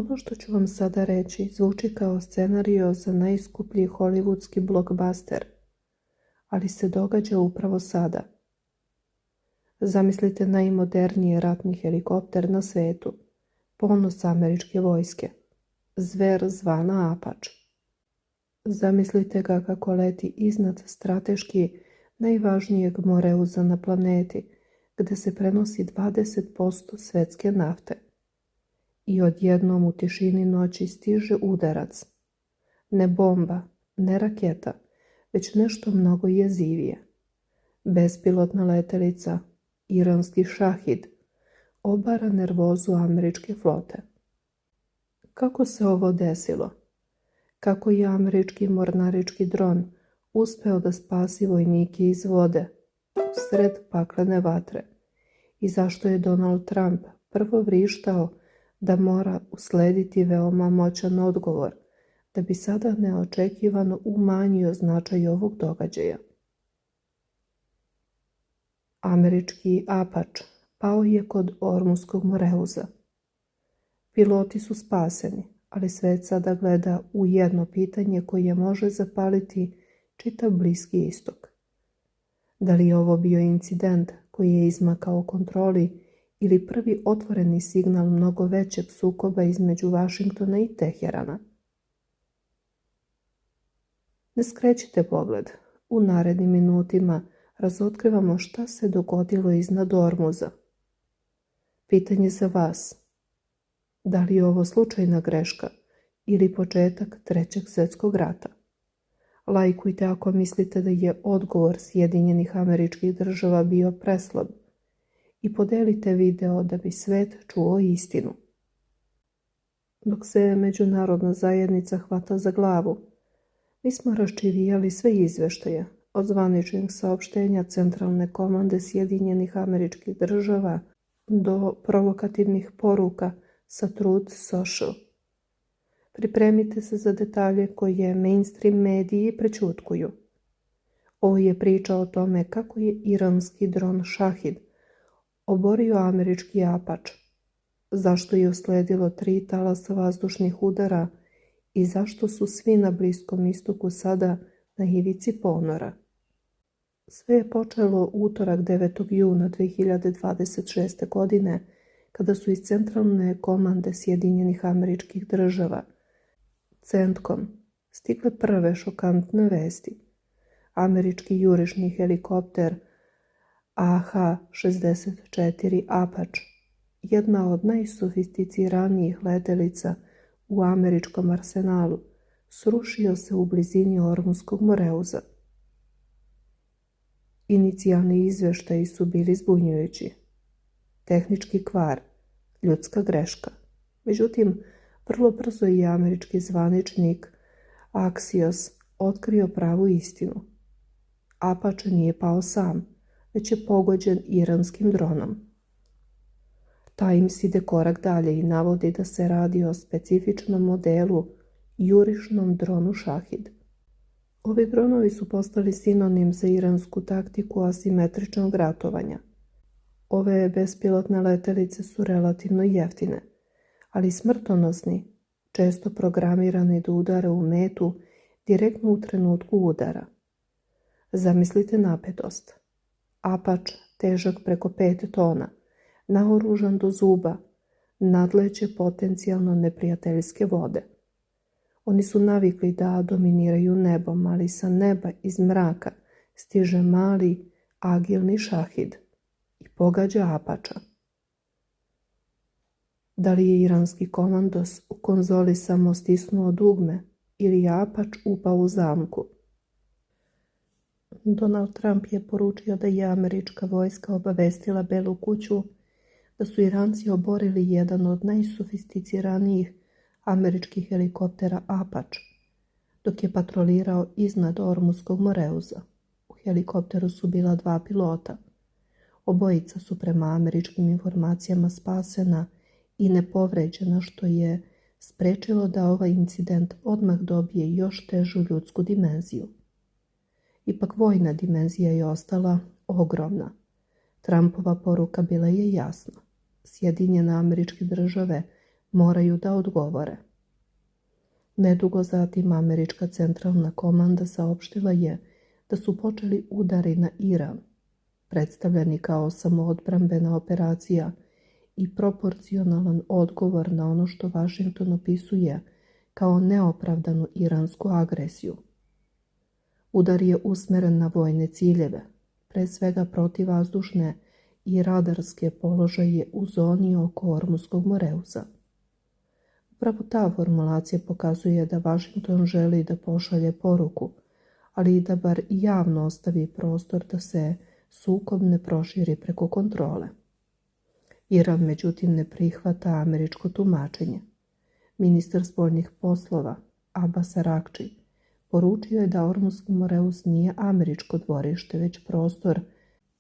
Ono što ću vam sada reći zvuči kao scenario za najskuplji hollywoodski blockbuster, ali se događa upravo sada. Zamislite najmoderniji ratni helikopter na svetu, ponos američke vojske, zver zvana Apache. Zamislite ga kako leti iznad strateški najvažnijeg moreuza na planeti, gde se prenosi 20% svetske nafte. I odjednom u tišini noći stiže udarac. Ne bomba, ne raketa, već nešto mnogo jezivije. Bespilotna letelica, iranski šahid, obara nervozu američke flote. Kako se ovo desilo? Kako je američki mornarički dron uspeo da spasi vojnike iz vode, usred paklene vatre? I zašto je Donald Trump prvo vrištao da mora uslediti veoma moćan odgovor, da bi sada neočekivano umanjio značaj ovog događaja? Američki Apache pao je kod Ormuskog moreuza. Piloti su spaseni, ali svet sada gleda u jedno pitanje koje može zapaliti čitav Bliski istok. Da li je ovo bio incident koji je izmakao kontroli ili prvi otvoreni signal mnogo većeg sukoba između Vašingtona i Teherana? Ne skrećite pogled. U narednim minutima razotkrivamo šta se dogodilo iznad Ormuza. Pitanje za vas. Da li je ovo slučajna greška ili početak Trećeg svjetskog rata? Lajkujte ako mislite da je odgovor Sjedinjenih Američkih Država bio preslab i podelite video da bi svet čuo istinu. Dok se međunarodna zajednica hvata za glavu, mi smo raščivijali sve izveštaje, od zvaničnih saopštenja Centralne komande Sjedinjenih Američkih Država do provokativnih poruka sa Truth Social. Pripremite se za detalje koje mainstream mediji prećutkuju. Ovo je priča o tome kako je iranski dron Šahid oborio američki Apache, zašto je usledilo 3 talasa vazdušnih udara i zašto su svi na Bliskom istoku sada na ivici ponora. Sve je počelo utorak 9. juna 2026. godine, kada su iz Centralne komande Sjedinjenih Američkih Država, CENTCOM, stigle prve šokantne vesti. Američki jurišni helikopter AH-64 Apache, jedna od najsofisticiranijih letelica u američkom arsenalu, srušio se u blizini Ormuskog moreuza. Inicijalni izveštaji su bili zbunjujući. Tehnički kvar, ljudska greška. Međutim, vrlo brzo je američki zvaničnik Axios otkrio pravu istinu. Apache nije pao sam, već je pogođen iranskim dronom. Times ide korak dalje i navodi da se radi o specifičnom modelu jurišnom dronu Šahid. Ovi dronovi su postali sinonim za iransku taktiku asimetričnog ratovanja. Ove bespilotne letelice su relativno jeftine, ali smrtonosni, često programirani da udare u metu direktno u trenutku udara. Zamislite napetost. Apache, težak preko 5 tona, naoružan do zuba, nadleće potencijalno neprijateljske vode. Oni su navikli da dominiraju nebom, ali sa neba iz mraka stiže mali, agilni Šahid i pogađa Apača. Da li je iranski komandos u konzoli samo stisnuo dugme ili je Apač upao u zamku? Donald Trump je poručio da je američka vojska obavestila Belu kuću da su Iranci oborili jedan od najsofisticiranijih američkih helikoptera Apache, dok je patrolirao iznad Ormuskog moreuza. U helikopteru su bila 2 pilota. Obojica su prema američkim informacijama spasena i nepovređena, što je sprečilo da ovaj incident odmah dobije još težu ljudsku dimenziju. Ipak vojna dimenzija je ostala ogromna. Trumpova poruka bila je jasna. Sjedinjene Američke Države moraju da odgovore. Nedugo zatim američka centralna komanda saopštila je da su počeli udari na Iran, predstavljeni kao samoodbrambena operacija i proporcionalan odgovor na ono što Vašington opisuje kao neopravdanu iransku agresiju. Udar je usmeren na vojne ciljeve, pre svega protivvazdušne i radarske položaje u zoni oko Ormuskog moreuza. Upravo ta formulacija pokazuje da Vašington želi da pošalje poruku, ali i da bar javno ostavi prostor da se sukob ne proširi preko kontrole. Iran međutim ne prihvata američko tumačenje. Ministar spoljnih poslova Abbas Araghči poručio je da Ormuski moreuz nije američko dvorište, već prostor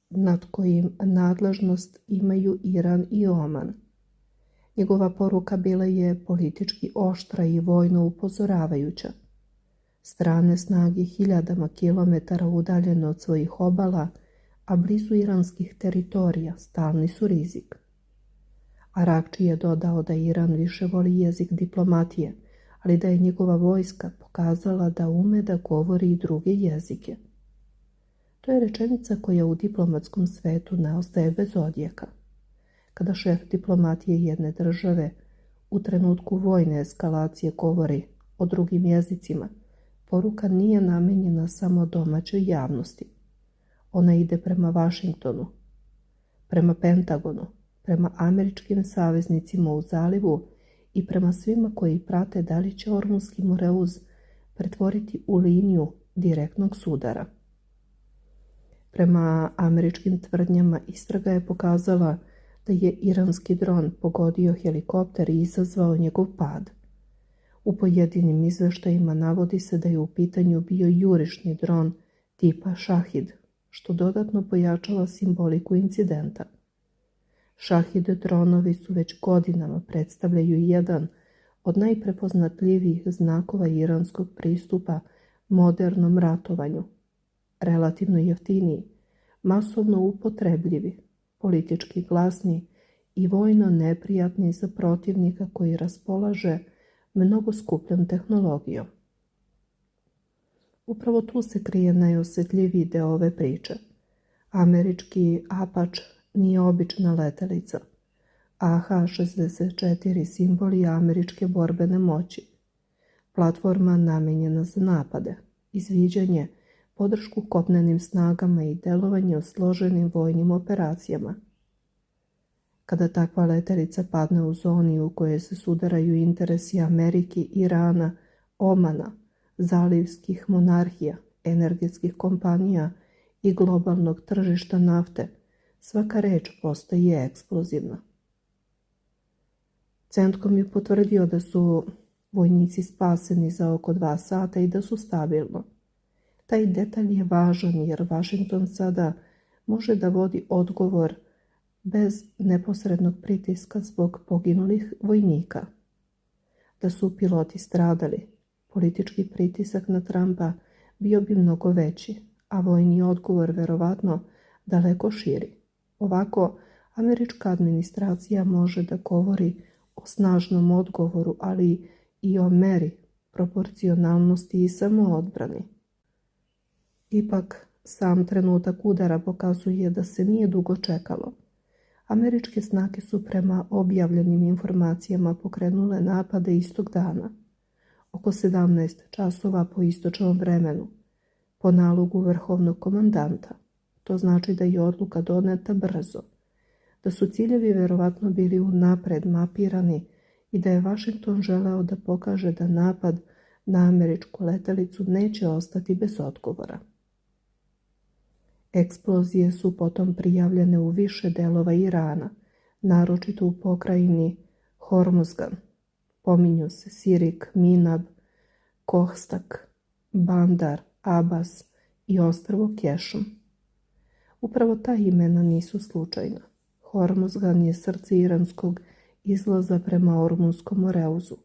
nad kojim nadležnost imaju Iran i Oman. Njegova poruka bila je politički oštra i vojno upozoravajuća. Strane snage hiljadama kilometara udaljene od svojih obala, a blizu iranskih teritorija, stalni su rizik. Araghči je dodao da Iran više voli jezik diplomatije, ali da je njegova vojska pokazala da ume da govori i druge jezike. To je rečenica koja u diplomatskom svetu ne ostaje bez odjeka. Kada šef diplomatije jedne države u trenutku vojne eskalacije govori o drugim jezicima, poruka nije namenjena samo domaćoj javnosti. Ona ide prema Vašingtonu, prema Pentagonu, prema američkim saveznicima u zalivu i prema svima koji prate da li će Ormuski moreuz pretvoriti u liniju direktnog sudara. Prema američkim tvrdnjama istraga je pokazala da je iranski dron pogodio helikopter i izazvao njegov pad. U pojedinim izveštajima navodi se da je u pitanju bio jurišni dron tipa Šahid, što dodatno pojačava simboliku incidenta. Šahid dronovi su već godinama predstavljaju jedan od najprepoznatljivijih znakova iranskog pristupa modernom ratovanju, relativno jeftiniji, masovno upotrebljivi, politički glasni i vojno neprijatni za protivnika koji raspolaže mnogo skupljom tehnologijom. Upravo tu se krije najosjetljiviji deo ove priče. Američki Apač nije obična letelica. AH-64 simbol je američke borbene moći. Platforma namenjena za napade, izviđanje, podršku kopnenim snagama i delovanje u složenim vojnim operacijama. Kada takva letelica padne u zoni u kojoj se sudaraju interesi Amerike, Irana, Omana, zalivskih monarhija, energetskih kompanija i globalnog tržišta nafte, svaka reč postaje eksplozivna. CENTCOM je potvrdio da su vojnici spaseni za oko 2 sata i da su stabilno. Taj detalj je važan jer Vašington sada može da vodi odgovor bez neposrednog pritiska zbog poginulih vojnika. Da su piloti stradali, politički pritisak na Trumpa bio bi mnogo veći, a vojni odgovor verovatno daleko širi. Ovako, američka administracija može da govori o snažnom odgovoru, ali i o meri, proporcionalnosti i samoodbrani. Ipak, sam trenutak udara pokazuje da se nije dugo čekalo. Američke snage su prema objavljenim informacijama pokrenule napade istog dana, oko 17 časova po istočnom vremenu, po nalogu vrhovnog komandanta. To znači da je odluka doneta brzo, da su ciljevi verovatno bili unapred mapirani i da je Vašington želeo da pokaže da napad na američku letelicu neće ostati bez odgovora. Eksplozije su potom prijavljene u više delova Irana, naročito u pokrajini Hormuzgan. Pominju se Sirik, Minab, Kohstak, Bandar, Abbas i ostrvo Kešm. Upravo ta imena nisu slučajna. Hormuzgan je srce iranskog izlaza prema Ormunskom moreuzu.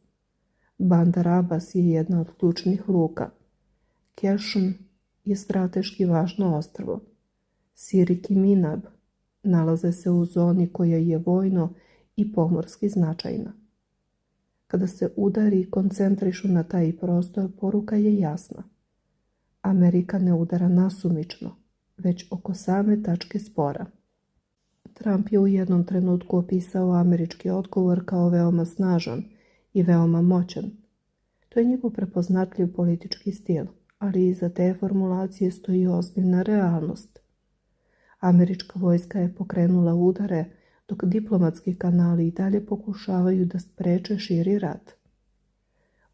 Bandar Abbas je jedna od ključnih luka. Kešm je strateški važno ostrvo. Sirik i Minab nalaze se u zoni koja je vojno i pomorski značajna. Kada se udari i koncentrišu na taj prostor, poruka je jasna. Amerika ne udara nasumično, već oko same tačke spora. Trump je u jednom trenutku opisao američki odgovor kao veoma snažan i veoma moćan. To je njegov prepoznatljiv politički stil, ali iza te formulacije stoji ozbiljna realnost. Američka vojska je pokrenula udare, dok diplomatski kanali i dalje pokušavaju da spreče širi rat.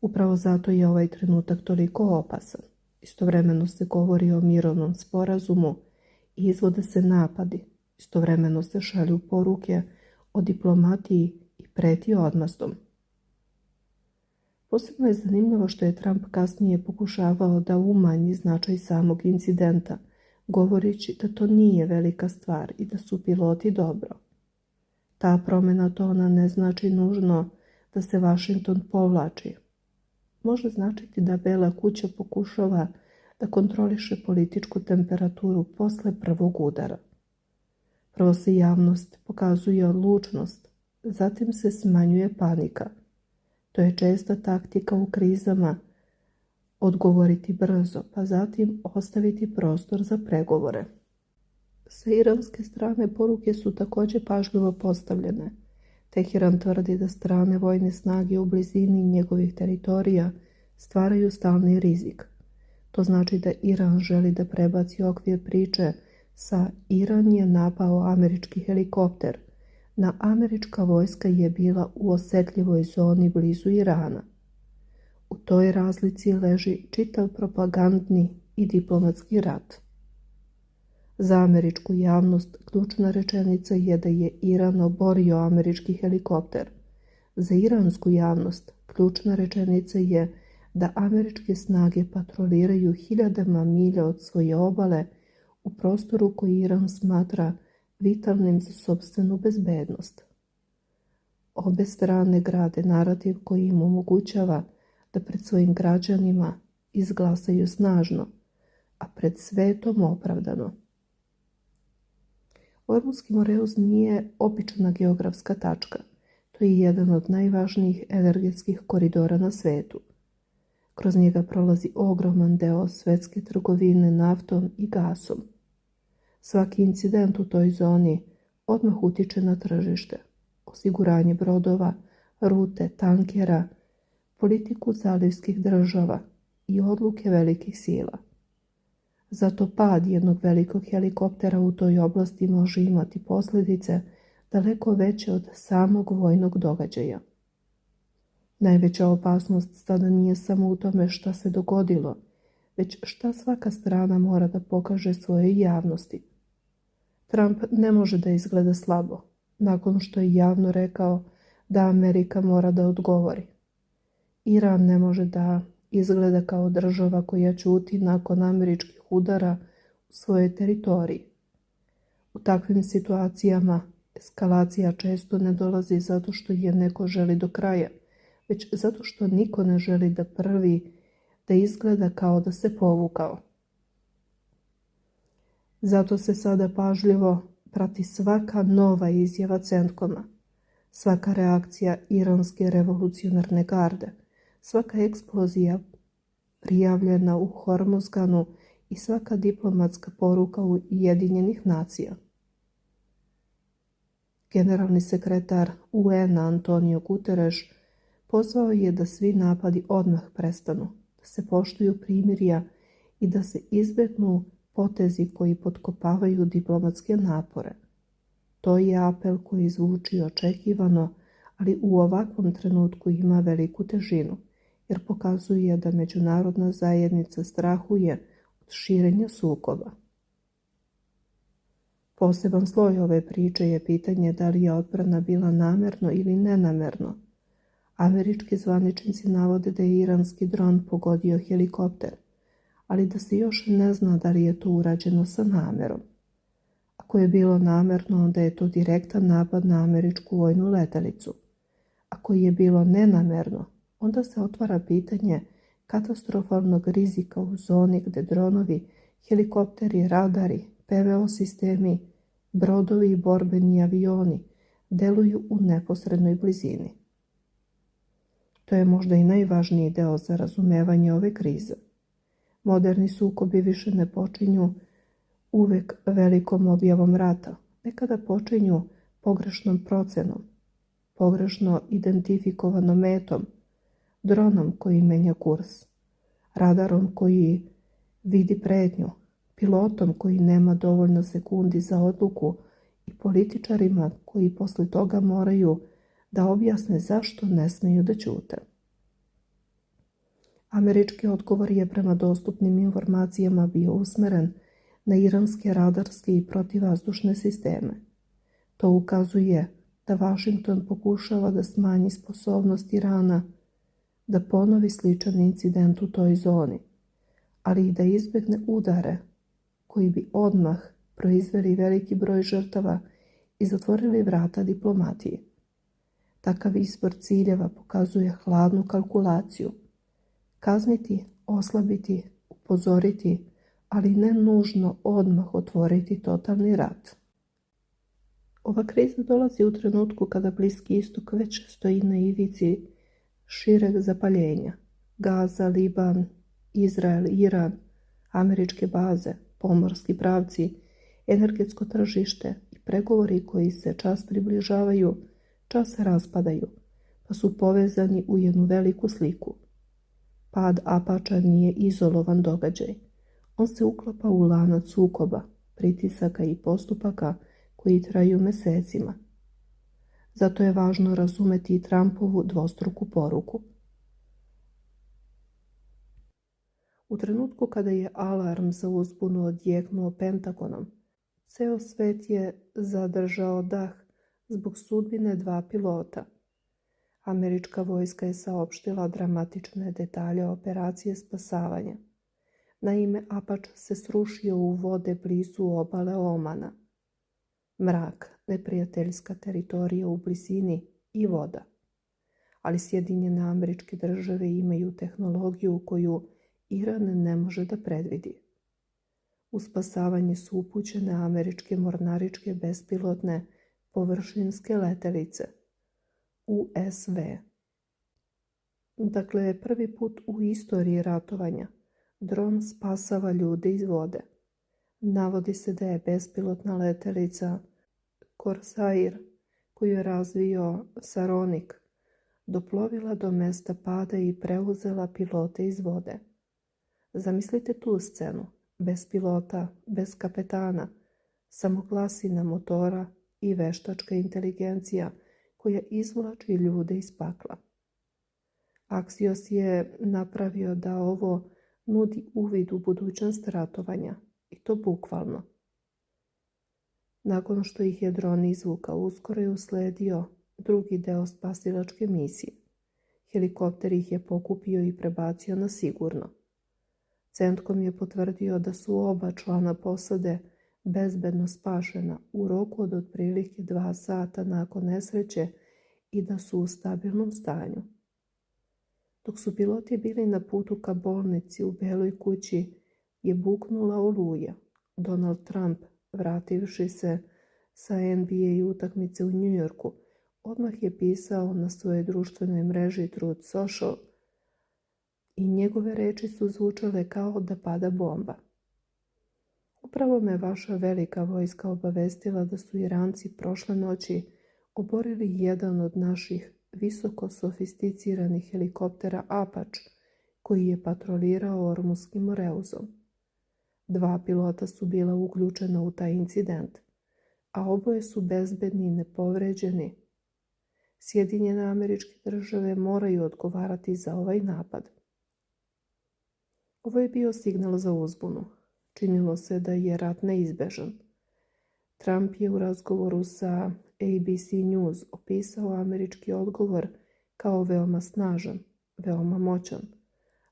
Upravo zato je ovaj trenutak toliko opasan. Istovremeno se govori o mirovnom sporazumu i izvode se napadi. Istovremeno se šalju poruke o diplomatiji i preti odmazdom. Posebno je zanimljivo što je Trump kasnije pokušavao da umanji značaj samog incidenta, govoreći da to nije velika stvar i da su piloti dobro. Ta promjena tona ne znači nužno da se Washington povlači. Može značiti da Bela kuća pokušava da kontroliše političku temperaturu posle prvog udara. Prvo se javnost pokazuje odlučnost, zatim se smanjuje panika. To je česta taktika u krizama, odgovoriti brzo, pa zatim ostaviti prostor za pregovore. Sa iranske strane poruke su također pažljivo postavljene. Teheran tvrdi da strane vojne snage u blizini njegovih teritorija stvaraju stalni rizik. To znači da Iran želi da prebaci okvir priče sa Iran je napao američki helikopter na američka vojska je bila u osjetljivoj zoni blizu Irana. U toj razlici leži čitav propagandni i diplomatski rat. Za američku javnost ključna rečenica je da je Iran oborio američki helikopter. Za iransku javnost ključna rečenica je da američke snage patroliraju hiljadama milja od svoje obale u prostoru koji Iran smatra vitalnim za sopstvenu bezbednost. Obe strane grade narativ koji im omogućava da pred svojim građanima izglasaju snažno, a pred svetom opravdano. Ormuzski Moreus nije obična geografska tačka. To je jedan od najvažnijih energetskih koridora na svetu. Kroz njega prolazi ogroman deo svetske trgovine naftom i gasom. Svaki incident u toj zoni odmah utiče na tržište, osiguranje brodova, rute, tankera, politiku zalivskih država i odluke velikih sila. Zato pad jednog velikog helikoptera u toj oblasti može imati posljedice daleko veće od samog vojnog događaja. Najveća opasnost sada nije samo u tome šta se dogodilo, već šta svaka strana mora da pokaže svojoj javnosti. Trump ne može da izgleda slabo, nakon što je javno rekao da Amerika mora da odgovori. Iran ne može da izgleda kao država koja ćuti nakon američkih udara u svojoj teritoriji. U takvim situacijama eskalacija često ne dolazi zato što je neko želi do kraja, već zato što niko ne želi da prvi da izgleda kao da se povukao. Zato se sada pažljivo prati svaka nova izjava CENTCOM-a, svaka reakcija iranske revolucionarne garde, svaka eksplozija prijavljena u Hormuzganu i svaka diplomatska poruka Ujedinjenih nacija. Generalni sekretar UN-a Antonio Guterres pozvao je da svi napadi odmah prestanu, da se poštuju primirja i da se izbegnu potezi koji potkopavaju diplomatske napore. To je apel koji zvuči očekivano, ali u ovakvom trenutku ima veliku težinu, jer pokazuje da međunarodna zajednica strahuje od širenja sukoba. Poseban sloj ove priče je pitanje da li je odbrana bila namerno ili nenamerno. Američki zvaničnici navode da je iranski dron pogodio helikopter, ali da se još ne zna da li je to urađeno sa namerom. Ako je bilo namerno, onda je to direktan napad na američku vojnu letelicu. Ako je bilo nenamerno, onda se otvara pitanje katastrofalnog rizika u zoni gde dronovi, helikopteri, radari, PVO sistemi, brodovi i borbeni avioni deluju u neposrednoj blizini. To je možda i najvažniji deo za razumevanje ove krize. Moderni sukobi više ne počinju uvek velikom objavom rata, nekada počinju pogrešnom procenom, pogrešno identifikovanom metom, dronom koji menja kurs, radarom koji vidi pretnju, pilotom koji nema dovoljno sekundi za odluku i političarima koji posle toga moraju da objasne zašto ne smeju da ćute. Američki odgovor je prema dostupnim informacijama bio usmeren na iranske radarske i protivvazdušne sisteme. To ukazuje da Vašington pokušava da smanji sposobnost Irana da ponovi sličan incident u toj zoni, ali i da izbegne udare koji bi odmah proizveli veliki broj žrtava i zatvorili vrata diplomatiji. Takav izbor ciljeva pokazuje hladnu kalkulaciju. Kazniti, oslabiti, upozoriti, ali ne nužno odmah otvoriti totalni rat. Ova kriza dolazi u trenutku kada Bliski istok već stoji na ivici šireg zapaljenja. Gaza, Liban, Izrael, Iran, američke baze, pomorski pravci, energetsko tržište i pregovori koji se čas približavaju, čas se raspadaju, pa su povezani u jednu veliku sliku. Pad Apača nije izolovan događaj. On se uklapa u lanac sukoba, pritisaka i postupaka koji traju mesecima. Zato je važno razumeti i Trumpovu dvostruku poruku. U trenutku kada je alarm za uzbunu odjeknuo Pentagonom, ceo svet je zadržao dah zbog sudbine 2 pilota. Američka vojska je saopštila dramatične detalje operacije spasavanja. Naime, Apač se srušio u vode blizu obale Omana. Mrak, neprijateljska teritorija u blizini i voda. Ali Sjedinjene Američke Države imaju tehnologiju koju Iran ne može da predvidi. U spasavanje su upućene američke mornaričke bespilotne površinske letelice USV. Dakle, prvi put u istoriji ratovanja dron spasava ljude iz vode. Navodi se da je bespilotna letelica Corsair, koju je razvio Saronic, doplovila do mesta pada i preuzela pilote iz vode. Zamislite tu scenu, bez pilota, bez kapetana, samo glasina motora i veštačka inteligencija koja izvlači ljude iz pakla. Axios je napravio da ovo nudi uvid u budućnost ratovanja, i to bukvalno. Nakon što ih je dron izvukao, uskoro je usledio drugi deo spasilačke misije. Helikopter ih je pokupio i prebacio na sigurno. CENTCOM je potvrdio da su oba člana posade bezbedno spašena u roku od otprilike 2 sata nakon nesreće i da su u stabilnom stanju. Dok su piloti bili na putu ka bolnici u Beloj kući, je buknula oluja. Donald Trump, vrativši se sa NBA utakmice u Njujorku, odmah je pisao na svojoj društvenoj mreži Truth Social i njegove reči su zvučale kao da pada bomba. Upravo me vaša velika vojska obavestila da su Iranci prošle noći oborili jedan od naših visoko sofisticiranih helikoptera Apač koji je patrolirao Ormuskim moreuzom. 2 pilota su bila uključena u taj incident, a oboje su bezbedni i nepovređeni. Sjedinjene Američke Države moraju odgovarati za ovaj napad. Ovo je bio signal za uzbunu. Činilo se da je rat neizbežan. Trump je u razgovoru sa ABC News opisao američki odgovor kao veoma snažan, veoma moćan,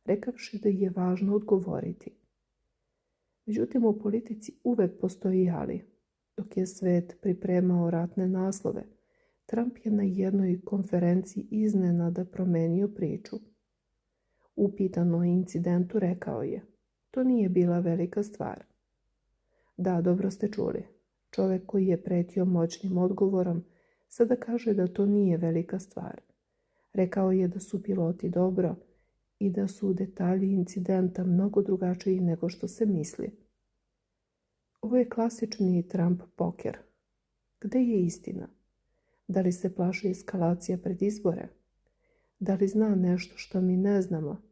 rekavši da je važno odgovoriti. Međutim, u politici uvek postoji ali. Dok je svet pripremao ratne naslove, Trump je na jednoj konferenciji iznenada promenio priču. Upitan o incidentu rekao je: to nije bila velika stvar. Da, dobro ste čuli. Čovek koji je pretio moćnim odgovorom sada kaže da to nije velika stvar. Rekao je da su piloti dobro i da su detalji incidenta mnogo drugačiji nego što se misli. Ovo je klasični Trump poker. Gde je istina? Da li se plaši eskalacija pred izbore? Da li zna nešto što mi ne znamo?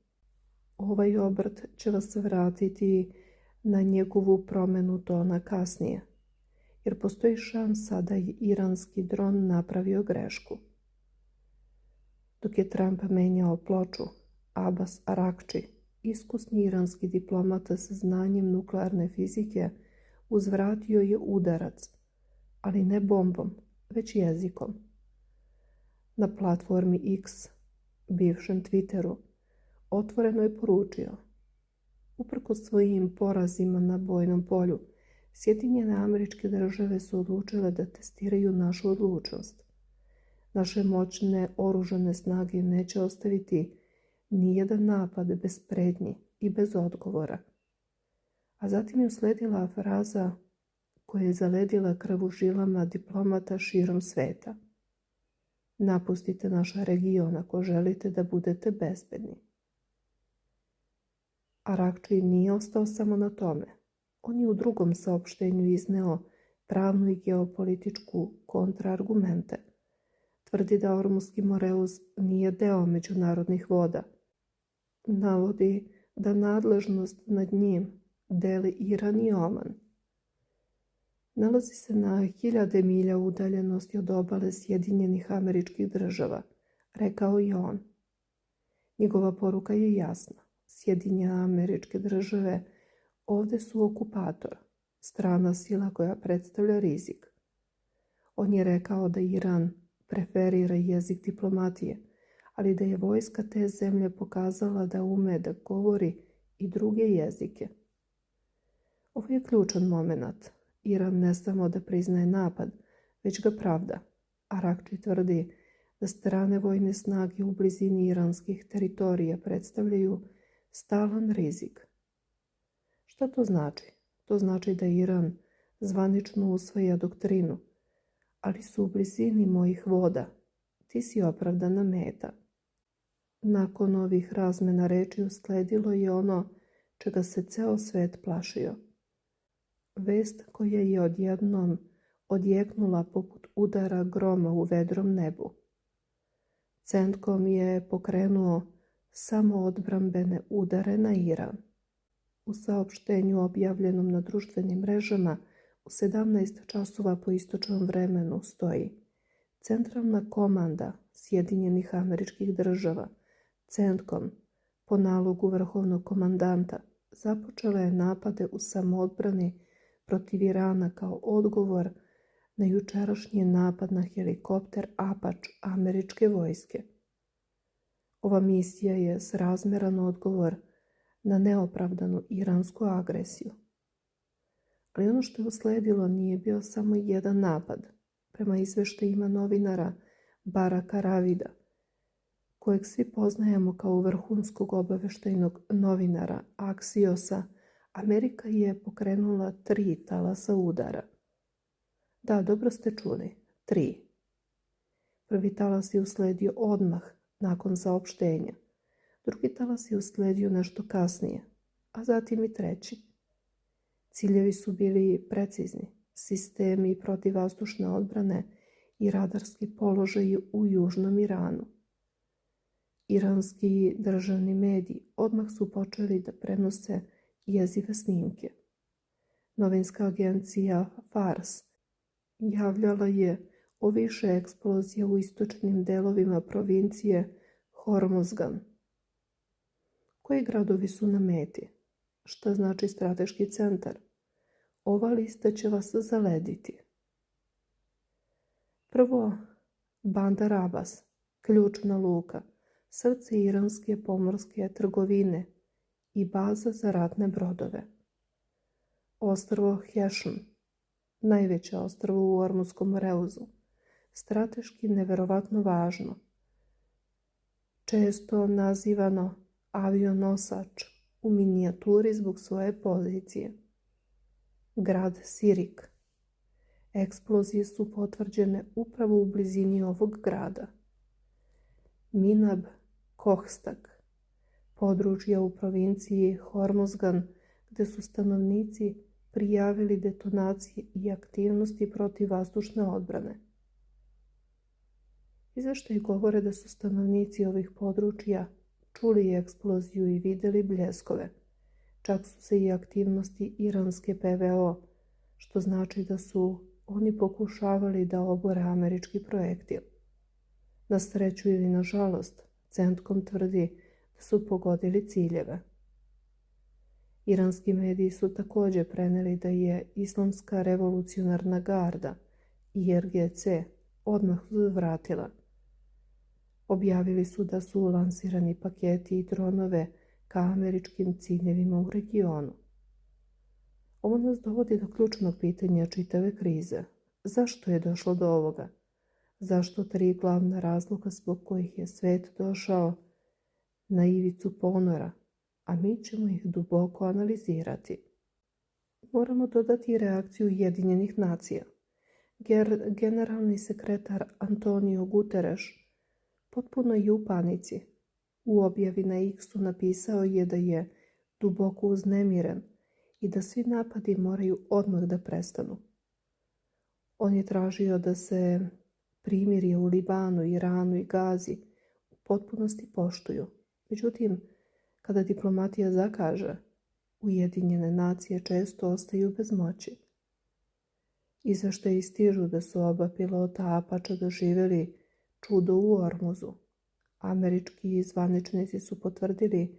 Ovaj obrt će vas vratiti na njegovu promenu tona kasnije, jer postoji šansa da je iranski dron napravio grešku. Dok je Trump menjao ploču, Abbas Arakči, iskusni iranski diplomata sa znanjem nuklearne fizike, uzvratio je udarac, ali ne bombom, već jezikom. Na platformi X, bivšem Twitteru, otvoreno je poručio: uprkos svojim porazima na bojnom polju, Sjedinjene Američke Države su odlučile da testiraju našu odlučnost. Naše moćne oružane snage neće ostaviti nijedan napad bez prednji i bez odgovora. A zatim je usledila fraza koja je zaledila krv u žilama diplomata širom sveta: napustite naš region ako želite da budete bezbedni. Arakči nije ostao samo na tome. On je u drugom saopštenju izneo pravnu i geopolitičku kontraargumente. Tvrdi da Ormuski Moreus nije deo međunarodnih voda. Navodi da nadležnost nad njim deli Iran i Oman. Nalazi se na hiljade milja udaljenosti od obale Sjedinjenih Američkih Država, rekao je on. Njegova poruka je jasna. Sjedinjene Američke Države ovde su okupator, strana sila koja predstavlja rizik. On je rekao da Iran preferira jezik diplomatije, ali da je vojska te zemlje pokazala da ume da govori i druge jezike. Ovo je ključan moment. Iran ne samo da priznaje napad, već ga pravda. Arakči tvrdi da strane vojne snage u blizini iranskih teritorija predstavljaju stalan rizik. Šta to znači? To znači da Iran zvanično usvaja doktrinu: ali su u blizini mojih voda, ti si opravdana meta. Nakon ovih razmena reči usledilo je ono čega se ceo svet plašio. Vest koja je odjednom odjeknula poput udara groma u vedrom nebu. CENTCOM je pokrenuo samoodbrambene udare na Iran. U saopštenju objavljenom na društvenim mrežama u 17 časova po istočnom vremenu stoji: Centralna komanda Sjedinjenih Američkih Država, CENTCOM, po nalogu vrhovnog komandanta, započela je napade u samoodbrani protiv Irana kao odgovor na jučerašnji napad na helikopter Apache američke vojske. Ova misija je srazmeran odgovor na neopravdanu iransku agresiju. Ali ono što je usledilo nije bio samo jedan napad. Prema izveštajima novinara Baraka Ravida, kojeg svi poznajemo kao vrhunskog obaveštajnog novinara Axiosa, Amerika je pokrenula 3 talasa udara. Da, dobro ste čuli, 3. Prvi talas je usledio odmah nakon saopštenja. Drugi talas je usledio nešto kasnije, a zatim i treći. Ciljevi su bili precizni: sistemi protivvazdušne odbrane i radarski položaji u južnom Iranu. Iranski državni mediji odmah su počeli da prenose jezive snimke. Novinska agencija Fars javljala je o više eksplozija u istočnim delovima provincije Hormozgan. Koji gradovi su na meti? Šta znači strateški centar? Ova lista će vas zalediti. Prvo, Bandar Abbas, ključna luka, srce iranske pomorske trgovine i baza za ratne brodove. Ostrvo Hešm, najveće ostrvo u Ormutskom Moreuzu, strateški neverovatno važno, često nazivano avionosač u minijaturi zbog svoje pozicije. Grad Sirik. Eksplozije su potvrđene upravo u blizini ovog grada. Minab Kohstak, područja u provinciji Hormozgan, gdje su stanovnici prijavili detonacije i aktivnosti protiv vazdušne odbrane. Izveštaji govore da su stanovnici ovih područja čuli eksploziju i vidjeli bljeskove. Čak su se i aktivnosti iranske PVO, što znači da su oni pokušavali da obore američki projektil. Na sreću ili na žalost, CENTCOM tvrdi da su pogodili ciljeve. Iranski mediji su također preneli da je Islamska revolucionarna garda, IRGC, odmah uzvratila. Objavili su da su lansirani paketi i dronove ka američkim ciljevima u regionu. Ovo nas dovodi do ključnog pitanja čitave krize. Zašto je došlo do ovoga? Zašto 3 glavna razloga zbog kojih je svet došao na ivicu ponora, a mi ćemo ih duboko analizirati? Moramo dodati reakciju Ujedinjenih nacija. Generalni sekretar Antonio Guterres potpuno je u panici. U objavi na X-u napisao je da je duboko uznemiren i da svi napadi moraju odmah da prestanu. On je tražio da se primirje u Libanu, Iranu i Gazi u potpunosti poštuju. Međutim, kada diplomatija zakaže, Ujedinjene nacije često ostaju bez moći. Izveštaji stižu da su oba pilota Apača doživjeli čudo u Ormuzu. Američki zvaničnici su potvrdili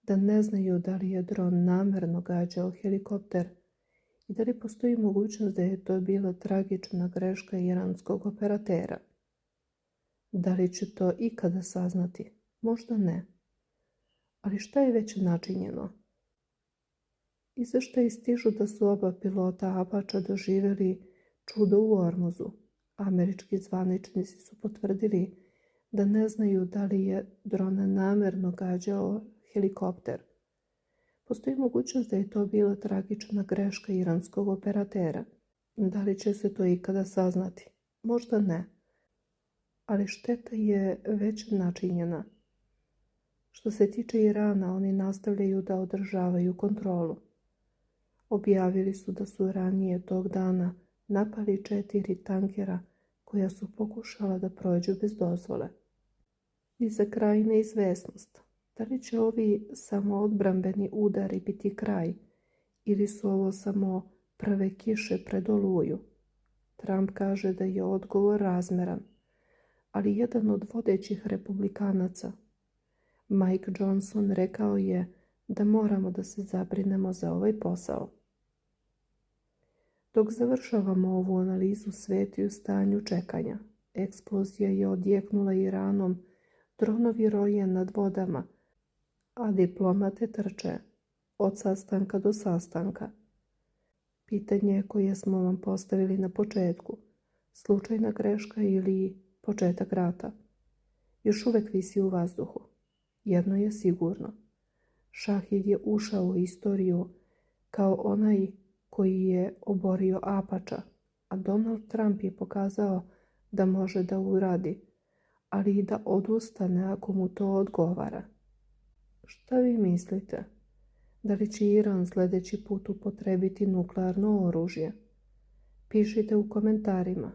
da ne znaju da li je dron namerno gađao helikopter i da li postoji mogućnost da je to bila tragična greška iranskog operatera. Da li će to ikada saznati? Možda ne. Ali šta je već načinjeno? Izveštaji stižu da su oba pilota Apača doživjeli čudo u Ormuzu. Američki zvaničnici su potvrdili da ne znaju da li je dron namerno gađao helikopter. Postoji mogućnost da je to bila tragična greška iranskog operatera. Da li će se to ikada saznati? Možda ne. Ali šteta je već načinjena. Što se tiče Irana, oni nastavljaju da održavaju kontrolu. Objavili su da su ranije tog dana napali 4 tankera koja su pokušala da prođu bez dozvole. I za kraj neizvesnost. Da li će ovi samoodbrambeni udari biti kraj ili su ovo samo prve kiše pred oluju? Trump kaže da je odgovor razmeran, ali jedan od vodećih republikanaca, Mike Johnson, rekao je da moramo da se zabrinemo za ovaj posao. Dok završavamo ovu analizu, svet je u stanju čekanja. Eksplozija je odjeknula Iranom, dronovi roje nad vodama, a diplomate trče od sastanka do sastanka. Pitanje koje smo vam postavili na početku, slučajna greška ili početak rata, još uvek visi u vazduhu. Jedno je sigurno. Šahid je ušao u istoriju kao onaj koji je oborio Apača, a Donald Trump je pokazao da može da uradi, ali i da odustane ako mu to odgovara. Šta vi mislite? Da li će Iran sljedeći put upotrebiti nuklearno oružje? Pišite u komentarima.